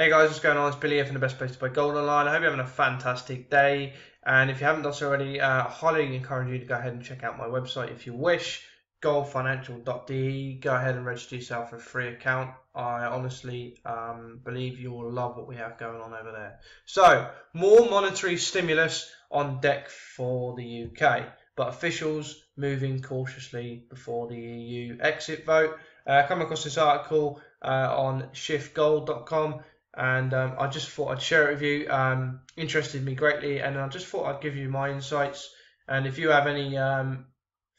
Hey guys, what's going on? It's Billy here from the best place to buy gold online. I hope you're having a fantastic day. And if you haven't done so already, I highly encourage you to go ahead and check out my website if you wish, goldfinancial.de. Go ahead and register yourself for a free account. I honestly believe you will love what we have going on over there. So, more monetary stimulus on deck for the UK, but officials moving cautiously before the EU exit vote. Come across this article on shiftgold.com. And I just thought I'd share it with you. Interested me greatly, and I just thought I'd give you my insights. And if you have any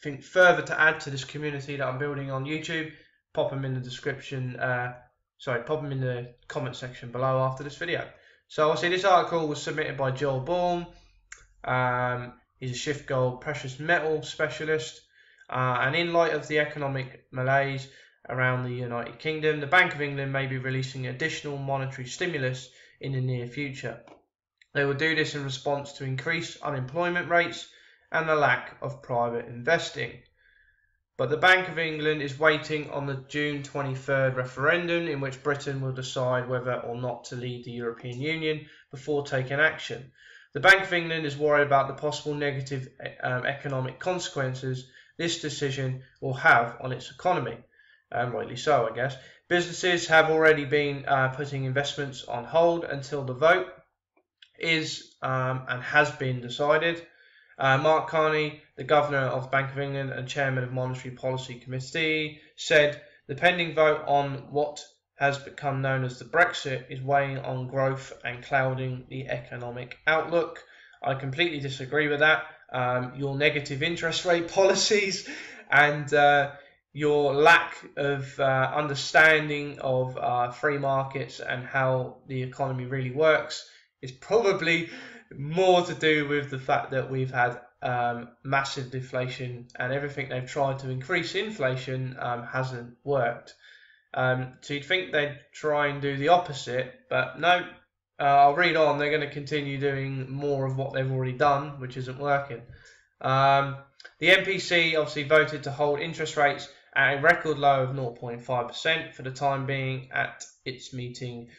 think further to add to this community that I'm building on YouTube, pop them in the description. Pop them in the comment section below after this video. So obviously this article was submitted by Joel Baum. He's a Shift Gold precious metal specialist, and in light of the economic malaise around the United Kingdom, the Bank of England may be releasing additional monetary stimulus in the near future. They will do this in response to increased unemployment rates and the lack of private investing. But the Bank of England is waiting on the June 23rd referendum, in which Britain will decide whether or not to leave the European Union before taking action. The Bank of England is worried about the possible negative economic consequences this decision will have on its economy. Rightly so, I guess. Businesses have already been putting investments on hold until the vote is and has been decided. Mark Carney, the Governor of the Bank of England and Chairman of Monetary Policy Committee, said the pending vote on what has become known as the Brexit is weighing on growth and clouding the economic outlook. I completely disagree with that. Your negative interest rate policies and your lack of understanding of free markets and how the economy really works is probably more to do with the fact that we've had massive deflation, and everything they've tried to increase inflation hasn't worked. So you'd think they'd try and do the opposite, but no. I'll read on. They're going to continue doing more of what they've already done, which isn't working. The MPC obviously voted to hold interest rates at a record low of 0.5% for the time being at its meeting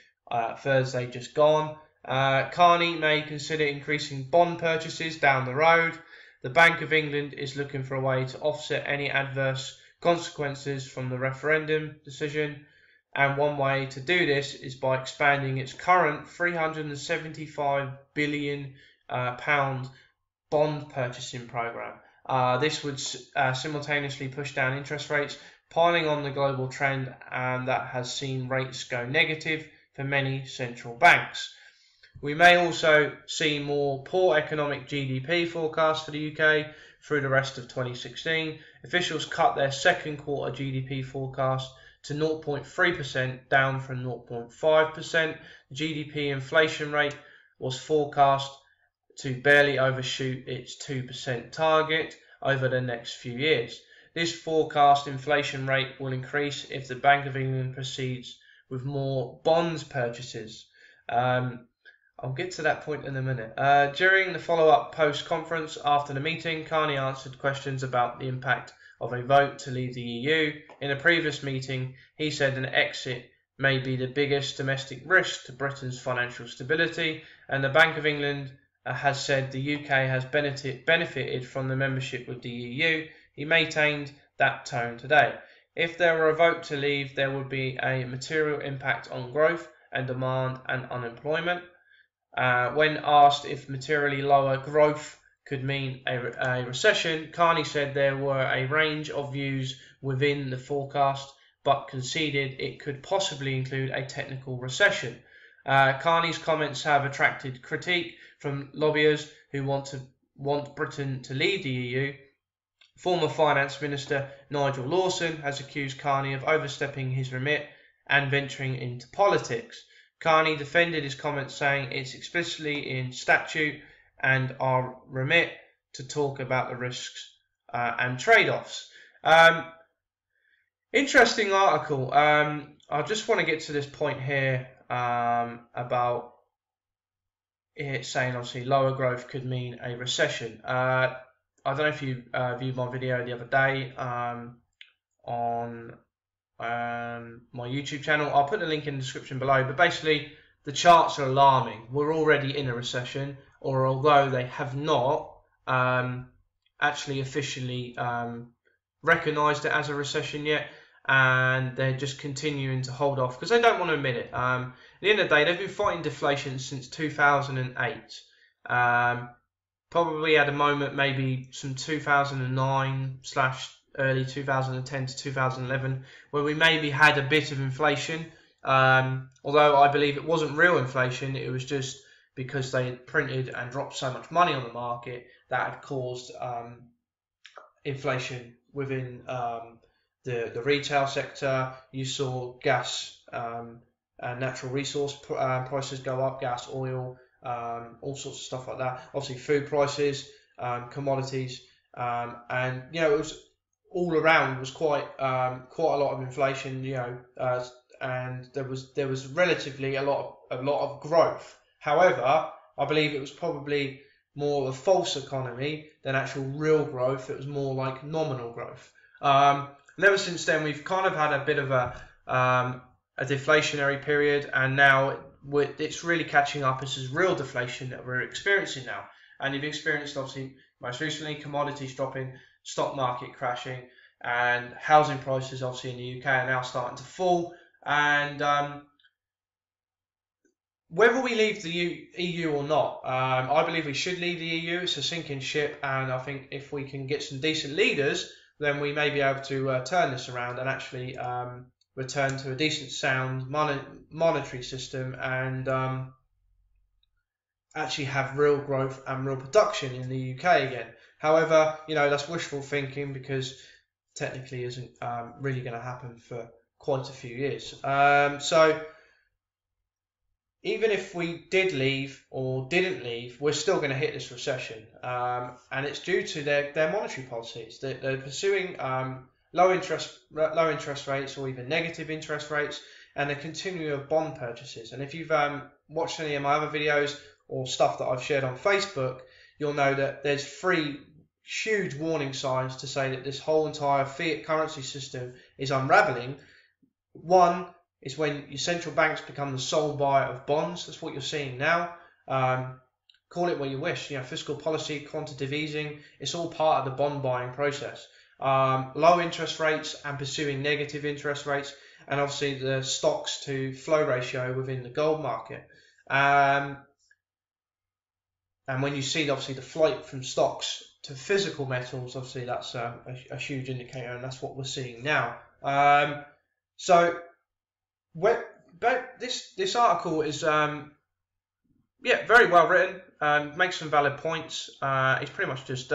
Thursday just gone. Carney may consider increasing bond purchases down the road. The Bank of England is looking for a way to offset any adverse consequences from the referendum decision, and one way to do this is by expanding its current £375 billion bond purchasing programme. This would simultaneously push down interest rates, piling on the global trend that has seen rates go negative for many central banks. We may also see more poor economic GDP forecasts for the UK through the rest of 2016. Officials cut their second quarter GDP forecast to 0.3%, down from 0.5%. The GDP inflation rate was forecast to barely overshoot its 2% target over the next few years. This forecast inflation rate will increase if the Bank of England proceeds with more bonds purchases. I'll get to that point in a minute. During the follow-up post-conference after the meeting, Carney answered questions about the impact of a vote to leave the EU. In a previous meeting, he said an exit may be the biggest domestic risk to Britain's financial stability, and the Bank of England has said the UK has benefited from the membership with the EU. He maintained that tone today. If there were a vote to leave, there would be a material impact on growth and demand and unemployment. When asked if materially lower growth could mean a recession, Carney said there were a range of views within the forecast, but conceded it could possibly include a technical recession. Carney's comments have attracted critique from lobbyists who want Britain to leave the EU. Former Finance Minister Nigel Lawson has accused Carney of overstepping his remit and venturing into politics. Carney defended his comments, saying it's explicitly in statute and our remit to talk about the risks and trade-offs. Interesting article. I just want to get to this point here about it saying obviously lower growth could mean a recession. I don't know if you viewed my video the other day on my YouTube channel. I'll put the link in the description below, but basically the charts are alarming. We're already in a recession, or although they have not actually officially recognised it as a recession yet, and they're just continuing to hold off because they don't want to admit it. At the end of the day, they've been fighting deflation since 2008. Probably at a moment maybe some 2009 / early 2010 to 2011 where we maybe had a bit of inflation. Although I believe it wasn't real inflation, it was just because they had printed and dropped so much money on the market that had caused inflation within the retail sector. You saw gas and natural resource prices go up, gas, oil, all sorts of stuff like that. Obviously, food prices, commodities, and it was all around was quite a lot of inflation. And there was relatively a lot of growth. However, I believe it was probably more of a false economy than actual real growth. It was more like nominal growth. And ever since then, we've kind of had a bit of a deflationary period, and now it's really catching up. This is real deflation that we're experiencing now. And you've experienced, obviously, most recently, commodities dropping, stock market crashing, and housing prices, obviously, in the UK are now starting to fall. And whether we leave the EU or not, I believe we should leave the EU. It's a sinking ship, and I think if we can get some decent leaders, then we may be able to turn this around and actually return to a decent, sound monetary system, and actually have real growth and real production in the UK again. However, that's wishful thinking, because technically isn't really going to happen for quite a few years. So even if we did leave or didn't leave, we're still going to hit this recession, and it's due to their monetary policies. They're pursuing low interest rates or even negative interest rates, and the continuing of bond purchases. And if you've watched any of my other videos or stuff that I've shared on Facebook, you'll know that there's 3 huge warning signs to say that this whole entire fiat currency system is unraveling. One is when your central banks become the sole buyer of bonds. That's what you're seeing now. Call it what you wish. Fiscal policy, quantitative easing, it's all part of the bond buying process. Low interest rates and pursuing negative interest rates, and obviously the stocks to flow ratio within the gold market. And when you see obviously the flight from stocks to physical metals, obviously that's a huge indicator, and that's what we're seeing now. So this article is very well written, makes some valid points. It's pretty much just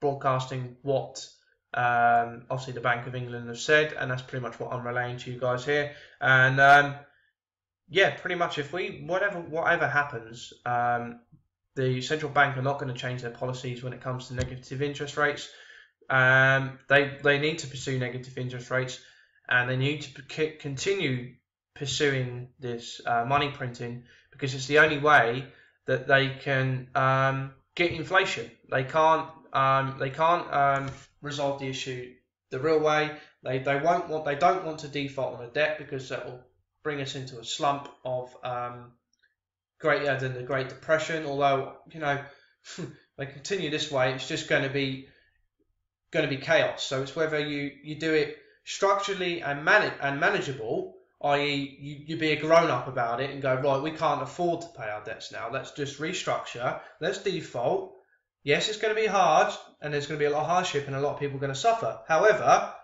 broadcasting what obviously the Bank of England have said, and that's pretty much what I'm relaying to you guys here. And pretty much if whatever happens, the central bank are not going to change their policies when it comes to negative interest rates. They need to pursue negative interest rates, and they need to continue pursuing this money printing, because it's the only way that they can get inflation. They can't resolve the issue the real way. They don't want to default on a debt, because that will bring us into a slump of greater than the Great Depression. Although they continue this way, it's just going to be chaos. So it's whether you do it structurally and manageable, i.e. you be a grown-up about it and go, right, we can't afford to pay our debts now, let's just restructure, let's default. Yes, it's going to be hard, and there's going to be a lot of hardship, and a lot of people are going to suffer. However,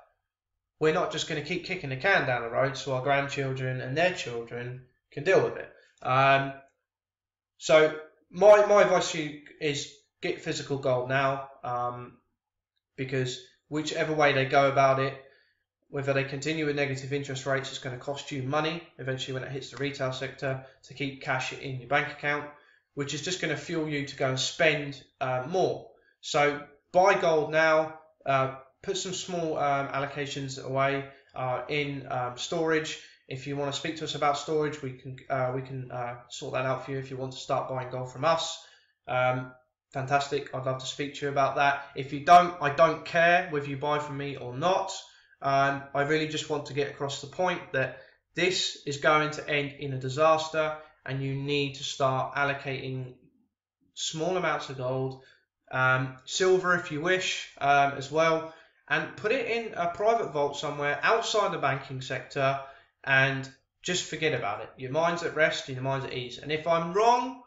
we're not just going to keep kicking the can down the road so our grandchildren and their children can deal with it. So my advice to you is get physical gold now, because whichever way they go about it, whether they continue with negative interest rates, it's going to cost you money eventually when it hits the retail sector to keep cash in your bank account, which is just going to fuel you to go and spend more. So buy gold now, put some small allocations away in storage. If you want to speak to us about storage, we can sort that out for you if you want to start buying gold from us. Fantastic, I'd love to speak to you about that. If you don't, I don't care whether you buy from me or not. I really just want to get across the point that This is going to end in a disaster, and you need to start allocating small amounts of gold, silver if you wish, as well, and put it in a private vault somewhere outside the banking sector, and just forget about it. Your mind's at rest, your mind's at ease. And if I'm wrong,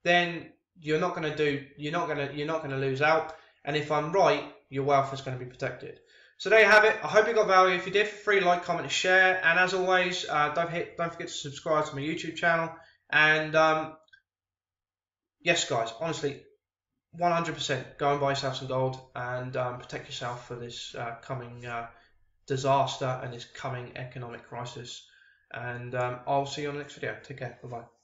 then you're not going to lose out. And if I'm right, your wealth is going to be protected. So there you have it. I hope you got value. If you did, feel free to like, comment, and share. And as always, don't forget to subscribe to my YouTube channel. And yes, guys, honestly, 100% go and buy yourself some gold and protect yourself for this coming disaster and this coming economic crisis. And I'll see you on the next video. Take care. Bye bye.